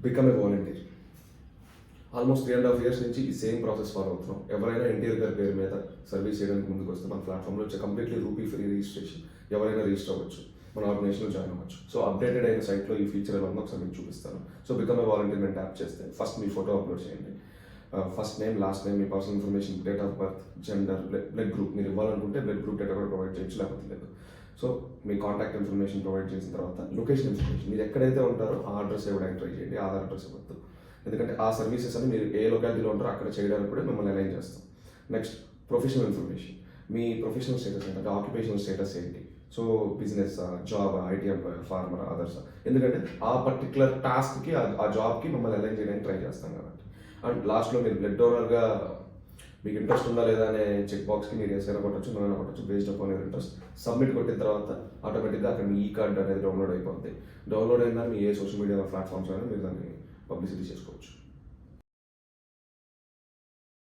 Become a volunteer. Almost 3.5 years నుంచి ఈ same process follow అవుతున్నాం. ఎవరైనా ఎన్టీఆర్ గారి పేరు మీద సర్వీస్ చేయడానికి ముందుకు వస్తే మన ప్లాట్ఫామ్లో వచ్చే కంప్లీట్లీ రూపీ ఫ్రీ రిజిస్ట్రేషన్, ఎవరైనా రిజిస్టర్ అవ్వచ్చు, మన ఆర్గనైజేషన్లో జాయిన్ అవ్వచ్చు. సో అప్డేటెడ్ అయిన సైట్లో ఈ ఫీచర్ ఎలా ఉందో ఒకసారి మీకు చూపిస్తాను. సో బికమ్ ఏ వాలంటీర్ నేను ట్యాప్ చేస్తే ఫస్ట్ మీ ఫోటో అప్లోడ్ చేయండి. First name, last name, me personal information, date of birth, gender, blood group. మీరు ఇవ్వాలనుకుంటే బ్లడ్ గ్రూప్ డేటా కూడా ప్రొవైడ్ చేయొచ్చు, లేకపోతే లేదు. సో మీ కాంటాక్ట్ ఇన్ఫర్మేషన్ ప్రొవైడ్ చేసిన తర్వాత లొకేషన్ ఇన్ఫర్మేషన్, మీరు ఎక్కడైతే ఉంటారో ఆ అడ్రస్ ఇవ్వడానికి ట్రై చేయండి. ఆధార్ అడ్రస్ ఇవ్వద్దు, ఎందుకంటే ఆ సర్వీసెస్ అని మీరు ఏ లొకాలిటీలో ఉంటారో అక్కడ చేయడానికి కూడా మిమ్మల్ని అలైన్ చేస్తాం. నెక్స్ట్ ప్రొఫెషనల్ ఇన్ఫర్మేషన్, మీ ప్రొఫెషనల్ స్టేటస్ ఏంటంటే ఆక్యుపేషనల్ స్టేటస్ ఏంటి, so business, job, IT employer, farmer, others, ఎందుకంటే ఆ పర్టికులర్ టాస్క్కి ఆ జాబ్కి మిమ్మల్ని అలైన్ చేయడానికి ట్రై చేస్తాం కాబట్టి. అండ్ లాస్ట్లో మీరు బ్లడ్ డోనర్గా మీకు ఇంట్రెస్ట్ ఉందా లేదా అనే చెక్ బాక్స్కి మీరు ఏసైనా కొట్టచ్చు, నో కొట్టచ్చు, based upon your interest. Submit కొట్టిన తర్వాత ఆటోమేటిక్గా అక్కడ మీ ఈ కార్డ్ అనేది డౌన్లోడ్ అయిపోతుంది. డౌన్లోడ్ అయినా మీ ఏ సోషల్ మీడియా ప్లాట్ఫామ్స్ అయినా మీరు దాన్ని పబ్లిసిటీ చేసుకోవచ్చు.